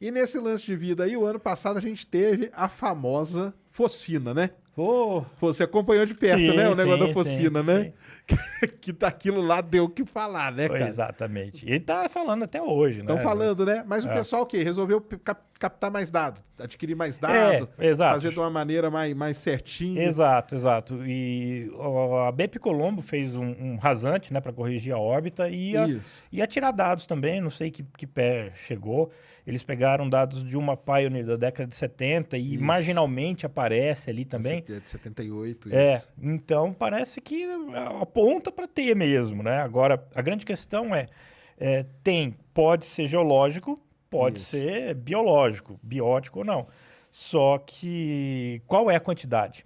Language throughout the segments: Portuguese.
E nesse lance de vida aí, o ano passado a gente teve a famosa fosfina, né? Pô, Você acompanhou de perto, sim, né? O negócio da sim, fosfina, sim, né? sim. Que daquilo lá deu o que falar, né, cara? Exatamente. Ele tá falando até hoje, Estão né? falando, né? Mas o É. pessoal o quê? Resolveu captar mais dado, adquirir mais dado, Exato. fazer de uma maneira mais certinha. Exato, exato. E a BP Colombo fez um rasante, né, para corrigir a órbita e Isso. ia tirar dados também, não sei que pé chegou. Eles pegaram dados de uma Pioneer da década de 70 e Isso. marginalmente aparece ali também. É de 78, isso. Então parece que aponta para ter mesmo, né? Agora, a grande questão pode ser geológico, pode Isso. ser biológico, biótico ou não. Só que qual é a quantidade?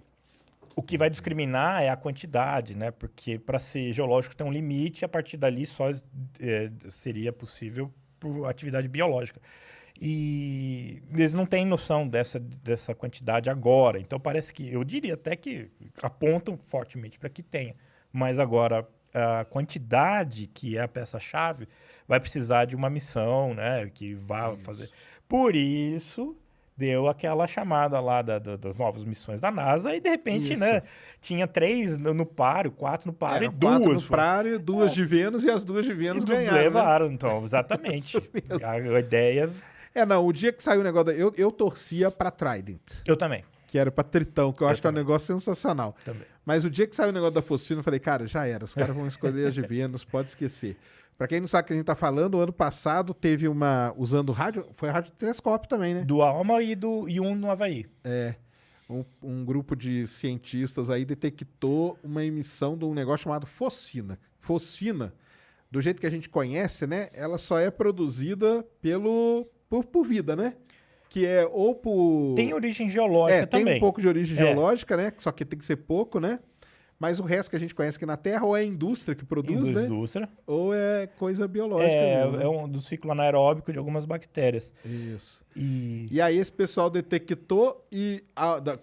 O que vai discriminar é a quantidade, né? Porque para ser geológico tem um limite, a partir dali só seria possível por atividade biológica. E eles não têm noção dessa quantidade agora. Então parece que, eu diria até que apontam fortemente para que tenha. Mas agora, a quantidade que é a peça-chave vai precisar de uma missão, né? Que vá fazer. Por isso, deu aquela chamada lá das novas missões da NASA e de repente, Isso. né? Tinha 3 no páreo, 4 no páreo Eram e 4 duas. no páreo, 2 de Vênus e as 2 de Vênus ganharam, né? Levaram, então, exatamente. Isso mesmo. A ideia. Não, o dia que saiu o negócio, eu torcia pra Trident, Eu também. que era pra Tritão, que eu acho que é um também. negócio sensacional. Também. Mas o dia que saiu o negócio da fosfina, eu falei, cara, já era, os caras vão escolher as de Vênus, pode esquecer. Pra quem não sabe o que a gente tá falando, o ano passado teve usando rádio, foi radiotelescópio também, né? Do Alma e um no Havaí. Um grupo de cientistas aí detectou uma emissão de um negócio chamado fosfina. Fosfina, do jeito que a gente conhece, né? Ela só é produzida por vida, né? Que é ou por... Tem origem geológica também. Tem um pouco de origem geológica, né? Só que tem que ser pouco, né? Mas o resto que a gente conhece aqui na Terra ou é a indústria que produz, né? Indústria. Ou é coisa biológica mesmo, né? É do ciclo anaeróbico de algumas bactérias. Isso. E E aí esse pessoal detectou e...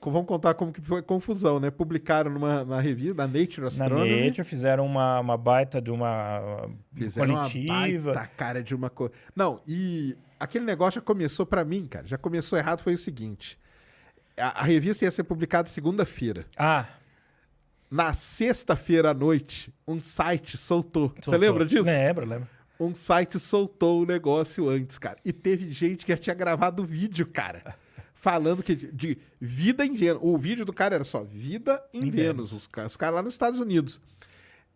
vamos contar como que foi a confusão, né? Publicaram na revista, na Nature na Astronomy. Nature fizeram uma baita de uma Fizeram coletiva. uma baita cara de uma coisa. Não, e aquele negócio já começou pra mim, cara. Já começou errado, foi o seguinte. A revista ia ser publicada segunda-feira. Na sexta-feira à noite, um site soltou. Você lembra disso? Lembro. Um site soltou o negócio antes, cara. E teve gente que já tinha gravado vídeo, cara. Falando que de vida em Vênus. O vídeo do cara era só vida em Vênus. Os caras lá nos Estados Unidos.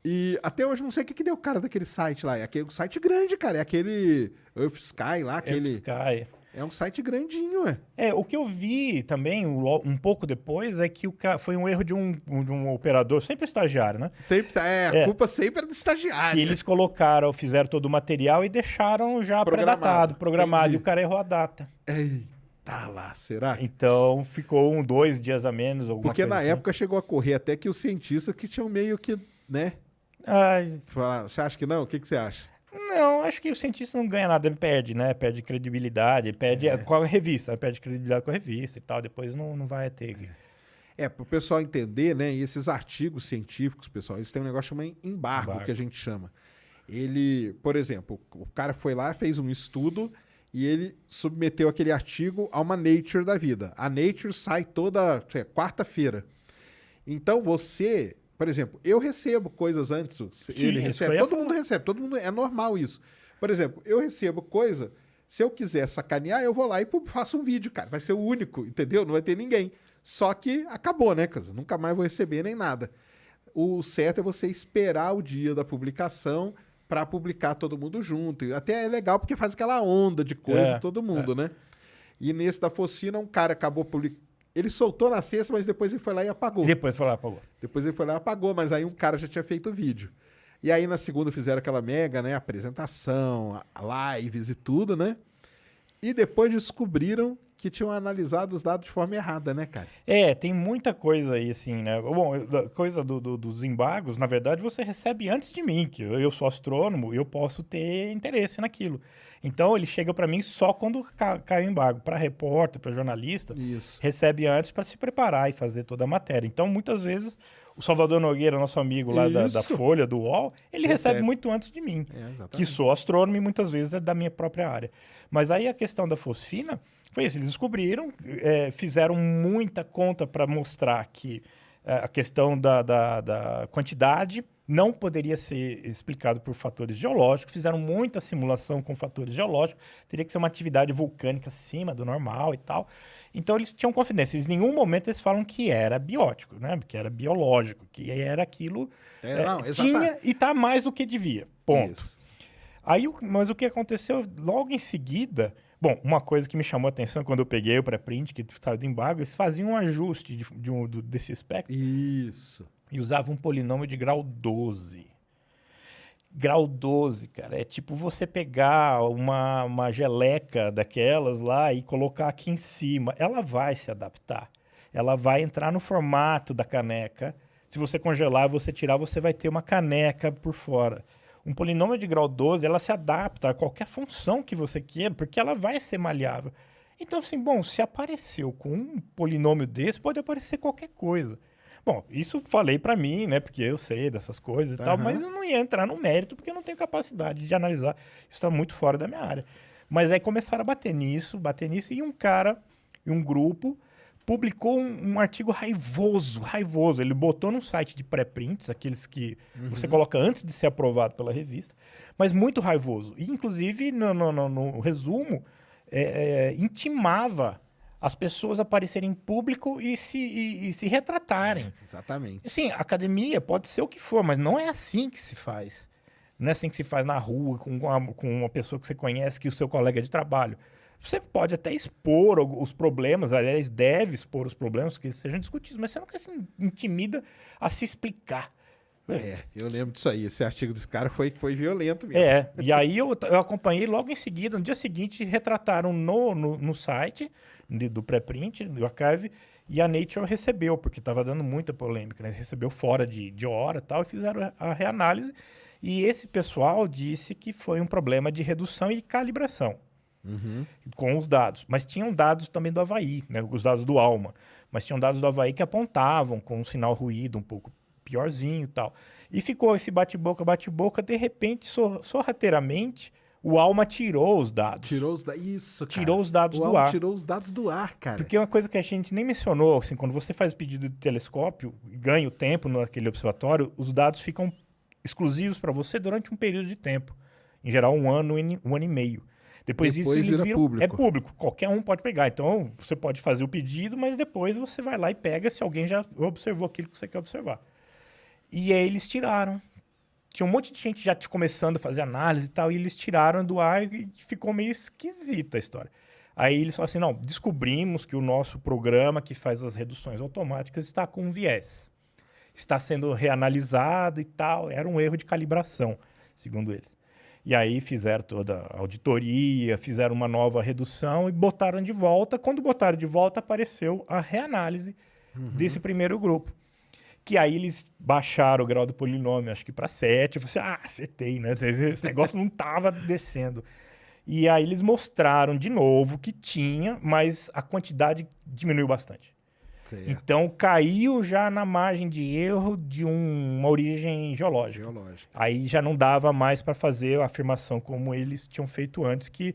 E até hoje não sei o que deu o cara daquele site lá. É aquele site grande, cara. É aquele Earth Sky lá. Sky. É um site grandinho, ué. O que eu vi também, um pouco depois, é que foi um erro de um operador, sempre estagiário, né? Sempre, a culpa sempre é do estagiário. Que eles fizeram todo o material e deixaram já pré-datado, programado. Entendi. E o cara errou a data. Eita lá, será? Então ficou 2 dias a menos, alguma Porque coisa na assim. época chegou a correr até que os cientistas que tinham meio que, né? Você acha que não? O que você acha? Não, acho que o cientista não ganha nada, ele perde, né? Perde credibilidade, perde com a revista, perde credibilidade com a revista e tal, depois não vai ter. Para o pessoal entender, né? E esses artigos científicos, pessoal, eles têm um negócio chamado embargo, que a gente chama. Ele, por exemplo, o cara foi lá, fez um estudo e ele submeteu aquele artigo a uma Nature da vida. A Nature sai toda quarta-feira. Então você... Por exemplo, eu recebo coisas antes, ele recebe, todo mundo recebe, é normal isso. Por exemplo, eu recebo coisa, se eu quiser sacanear, eu vou lá e faço um vídeo, cara, vai ser o único, entendeu? Não vai ter ninguém. Só que acabou, né? Eu nunca mais vou receber nem nada. O certo é você esperar o dia da publicação para publicar todo mundo junto. Até é legal porque faz aquela onda de coisa de todo mundo, né? E nesse da Fosfina, um cara acabou publicando. Ele soltou na sexta, mas depois ele foi lá e apagou. Depois ele foi lá e apagou, mas aí um cara já tinha feito o vídeo. E aí na segunda fizeram aquela mega, né, apresentação, lives e tudo, né? E depois descobriram que tinham analisado os dados de forma errada, né, cara? Tem muita coisa aí, assim, né? Bom, coisa dos embargos, na verdade, você recebe antes de mim, que eu sou astrônomo e eu posso ter interesse naquilo. Então, ele chega para mim só quando cai o embargo. Para repórter, para jornalista, recebe antes para se preparar e fazer toda a matéria. Então, muitas vezes, o Salvador Nogueira, nosso amigo lá da Folha, do UOL, ele recebe muito antes de mim, que sou astrônomo e muitas vezes é da minha própria área. Mas aí a questão da fosfina foi isso, eles descobriram, fizeram muita conta para mostrar que a questão da quantidade não poderia ser explicado por fatores geológicos, fizeram muita simulação com fatores geológicos, teria que ser uma atividade vulcânica acima do normal e tal. Então eles tinham confidência, em nenhum momento eles falam que era biótico, né? Que era biológico, que era aquilo, tinha e está mais do que devia, ponto. Isso. Aí, mas o que aconteceu logo em seguida... Bom, uma coisa que me chamou a atenção quando eu peguei o pré-print, que estava do embargo, eles faziam um ajuste desse espectro. Isso. E usavam um polinômio de grau 12. Grau 12, cara, é tipo você pegar uma geleca daquelas lá e colocar aqui em cima. Ela vai se adaptar. Ela vai entrar no formato da caneca. Se você congelar e você tirar, você vai ter uma caneca por fora. Um polinômio de grau 12, ela se adapta a qualquer função que você queira, porque ela vai ser maleável. Então, assim, bom, se apareceu com um polinômio desse, pode aparecer qualquer coisa. Bom, isso falei para mim, né, porque eu sei dessas coisas e tal, mas eu não ia entrar no mérito, porque eu não tenho capacidade de analisar. Isso está muito fora da minha área. Mas aí começaram a bater nisso, e um cara, e um grupo, publicou um artigo raivoso. Ele botou num site de pré-prints, aqueles que você coloca antes de ser aprovado pela revista, mas muito raivoso. E, inclusive, no resumo, intimava as pessoas aparecerem em público e se retratarem. Exatamente. Assim, a academia pode ser o que for, mas não é assim que se faz. Não é assim que se faz na rua, com uma pessoa que você conhece, que é o seu colega de trabalho. Você pode até expor os problemas, aliás, deve expor os problemas que eles sejam discutidos, mas você nunca se intimida a se explicar. Eu lembro disso aí. Esse artigo desse cara foi violento mesmo. E aí eu acompanhei logo em seguida, no dia seguinte, retrataram no site do pré-print, do archive, e a Nature recebeu, porque estava dando muita polêmica, né? Recebeu fora de hora e tal, e fizeram a reanálise. E esse pessoal disse que foi um problema de redução e calibração. Com os dados, mas tinham dados também do Havaí, né? Os dados do ALMA, mas tinham dados do Havaí que apontavam com um sinal ruído um pouco piorzinho e tal, e ficou esse bate-boca, de repente, sorrateiramente, o ALMA tirou os dados. Tirou os dados, isso, cara. Tirou os dados do ar. Tirou os dados do ar, cara. Porque é uma coisa que a gente nem mencionou, assim, quando você faz o pedido de telescópio, ganha o tempo naquele observatório, os dados ficam exclusivos para você durante um período de tempo, em geral um ano e meio. Depois disso, eles viram público. É público, qualquer um pode pegar. Então, você pode fazer o pedido, mas depois você vai lá e pega se alguém já observou aquilo que você quer observar. E aí eles tiraram. Tinha um monte de gente já começando a fazer análise e tal, e eles tiraram do ar e ficou meio esquisita a história. Aí eles falaram assim, não, descobrimos que o nosso programa que faz as reduções automáticas está com um viés. Está sendo reanalisado e tal. Era um erro de calibração, segundo eles. E aí fizeram toda a auditoria, fizeram uma nova redução e botaram de volta. Quando botaram de volta, apareceu a reanálise desse primeiro grupo. Que aí eles baixaram o grau do polinômio, acho que para 7. Eu falei assim, acertei, né? Esse negócio não estava descendo. E aí eles mostraram de novo que tinha, mas a quantidade diminuiu bastante. Certo. Então, caiu já na margem de erro de uma origem geológica. Aí já não dava mais para fazer a afirmação como eles tinham feito antes, que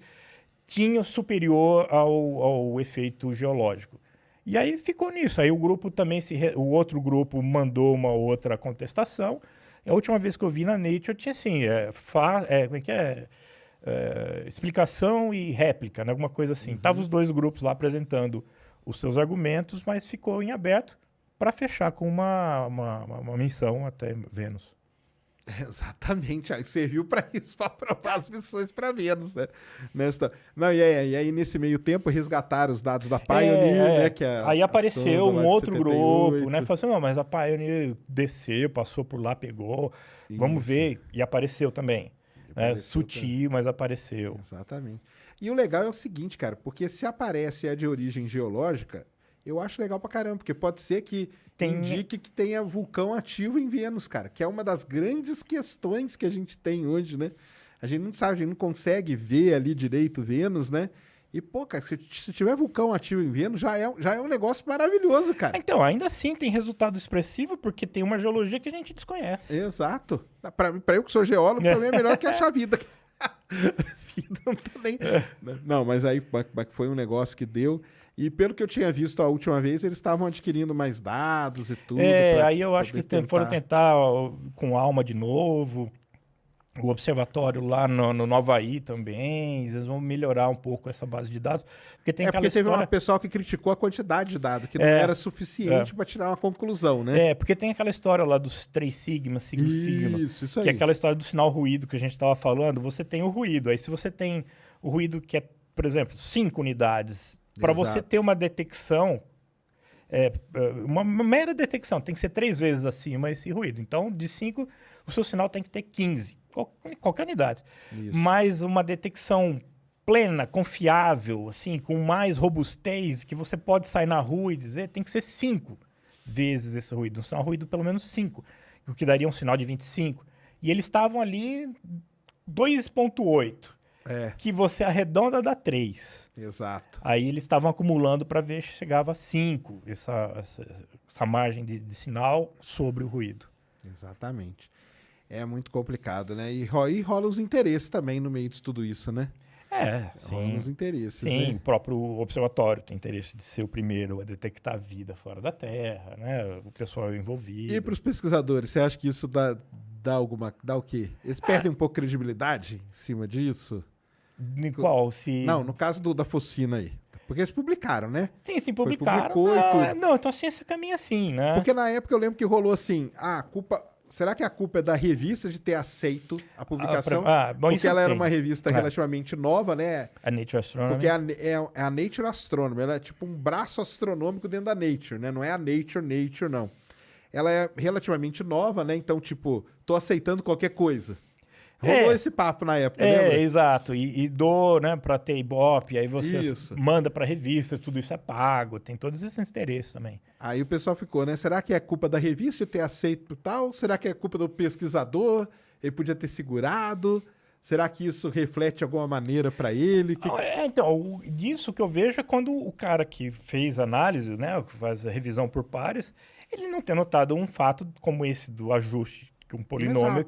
tinha superior ao efeito geológico. E aí ficou nisso. Aí o grupo também, o outro grupo mandou uma outra contestação. A última vez que eu vi na Nature tinha assim, como é que é? Explicação e réplica, né? Alguma coisa assim. Estavam os dois grupos lá apresentando os seus argumentos, mas ficou em aberto para fechar com uma missão até Vênus. Exatamente, aí serviu para isso, para aprovar as missões para Vênus, né? Não, e aí nesse meio tempo resgataram os dados da Pioneer, né? Que aí apareceu um outro grupo, né? Falou assim, não, mas a Pioneer desceu, passou por lá, pegou, vamos ver, e apareceu também. Sutil, mas apareceu. Exatamente. E o legal é o seguinte, cara, porque se aparece a de origem geológica, eu acho legal pra caramba, porque pode ser que indique que tenha vulcão ativo em Vênus, cara, que é uma das grandes questões que a gente tem hoje, né? A gente não sabe, a gente não consegue ver ali direito Vênus, né? E, pô, cara, se tiver vulcão ativo em Vênus, já é um negócio maravilhoso, cara. Então, ainda assim tem resultado expressivo, porque tem uma geologia que a gente desconhece. Exato. Pra eu que sou geólogo, pra mim é melhor que achar vida. Vida não tá nem... Não, mas aí foi um negócio que deu. E pelo que eu tinha visto a última vez, eles estavam adquirindo mais dados e tudo. Aí eu acho que foram tentar com Alma de novo. O observatório lá no Havaí também, eles vão melhorar um pouco essa base de dados. Porque tem aquela teve um pessoal que criticou a quantidade de dados, que não era suficiente para tirar uma conclusão, né? Porque tem aquela história lá dos 3 sigma, sigma, isso aí. Que é aquela história do sinal ruído que a gente estava falando. Você tem o ruído. Aí se você tem o ruído que é, por exemplo, 5 unidades, para você ter uma detecção, uma mera detecção, tem que ser 3 vezes acima esse ruído. Então, de 5, o seu sinal tem que ter 15. Qualquer unidade. Isso. Mas uma detecção plena, confiável, assim, com mais robustez, que você pode sair na rua e dizer, tem que ser 5 vezes esse ruído. Um sinal ruído pelo menos 5, o que daria um sinal de 25. E eles estavam ali 2,8, que você arredonda dá 3. Exato. Aí eles estavam acumulando para ver se chegava a 5, essa margem de sinal sobre o ruído. Exatamente. É muito complicado, né? E rola os interesses também no meio de tudo isso, né? Sim. Rola os interesses, sim, né? O próprio observatório tem interesse de ser o primeiro a detectar vida fora da Terra, né? O pessoal envolvido. E para os pesquisadores, você acha que isso dá o quê? Eles perdem um pouco de credibilidade em cima disso? Em qual? Não, no caso da fosfina aí. Porque eles publicaram, né? Sim, publicaram. Não, então a ciência caminha assim, né? Porque na época eu lembro que rolou assim, a culpa... Será que a culpa é da revista de ter aceito a publicação? Porque ela era uma revista relativamente nova, né? A Nature Astronomy. Porque é a Nature Astronomy. Ela é tipo um braço astronômico dentro da Nature, né? Não é a Nature, não. Ela é relativamente nova, né? Então, tipo, tô aceitando qualquer coisa. Rolou esse papo na época, lembra? Exato. E dou, né, para ter Ibope, aí você manda para revista, tudo isso é pago, tem todos esses interesses também. Aí o pessoal ficou, né? Será que é culpa da revista de ter aceito tal? Será que é culpa do pesquisador? Ele podia ter segurado? Será que isso reflete de alguma maneira para ele? Então, disso que eu vejo é quando o cara que fez análise, né, que faz a revisão por pares, ele não ter notado um fato como esse do ajuste, que um polinômio...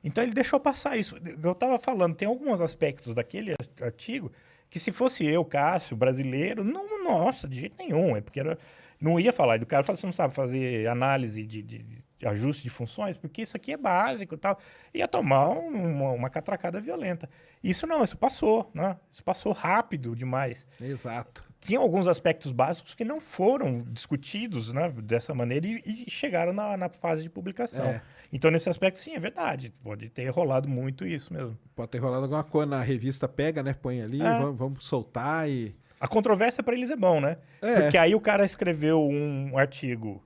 Então, ele deixou passar isso. Eu estava falando, tem alguns aspectos daquele artigo que se fosse eu, Cássio, brasileiro, nossa, de jeito nenhum. É porque não ia falar. E do cara fala, você não sabe fazer análise de ajuste de funções, porque isso aqui é básico e tal. Ia tomar uma catracada violenta. Isso não, isso passou, né? Isso passou rápido demais. Exato. Tinha alguns aspectos básicos que não foram discutidos, né, dessa maneira e chegaram na fase de publicação. Então, nesse aspecto, sim, é verdade. Pode ter rolado muito isso mesmo. Pode ter rolado alguma coisa, na revista pega, né? Põe ali, vamos soltar e... A controvérsia para eles é bom, né? Porque aí o cara escreveu um artigo...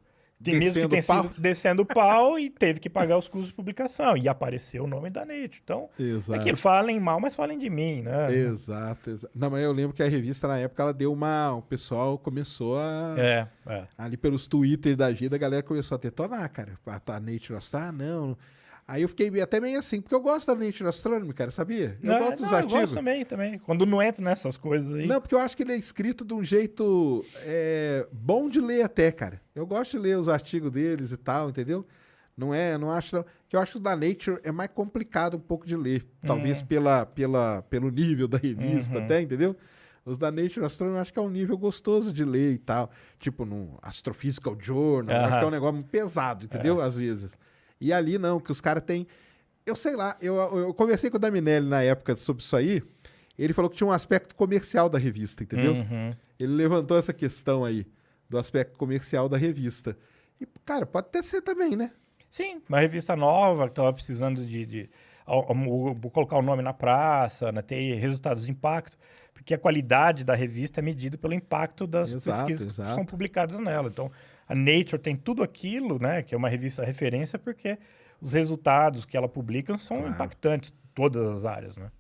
descendo o pau e teve que pagar os custos de publicação. E apareceu o nome da Nature. Então, aquilo, falem mal, mas falem de mim, né? Exato. Não, mas eu lembro que a revista, na época, ela deu o pessoal começou a... Ali pelos Twitter da vida, a galera começou a detonar, cara. A Nature Astronomy, não... Aí eu fiquei até meio assim, porque eu gosto da Nature Astronomy, cara, sabia? Eu gosto dos artigos. Eu gosto também. Quando não entra nessas coisas aí. Não, porque eu acho que ele é escrito de um jeito bom de ler até, cara. Eu gosto de ler os artigos deles e tal, entendeu? Não acho... Que eu acho que o da Nature é mais complicado um pouco de ler. Talvez pelo nível da revista até, entendeu? Os da Nature Astronomy eu acho que é um nível gostoso de ler e tal. Tipo no Astrophysical Journal, eu acho que é um negócio pesado, entendeu? Às vezes. E ali não, que os caras têm... Eu sei lá, eu conversei com o Daminelli na época sobre isso aí, ele falou que tinha um aspecto comercial da revista, entendeu? Ele levantou essa questão aí, do aspecto comercial da revista. E, cara, pode até ser também, né? Sim, uma revista nova, que estava precisando vou colocar o nome na praça, né, ter resultados de impacto, porque a qualidade da revista é medida pelo impacto das pesquisas que são publicadas nela. Então, a Nature tem tudo aquilo, né, que é uma revista referência, porque os resultados que ela publica são impactantes em todas as áreas, né?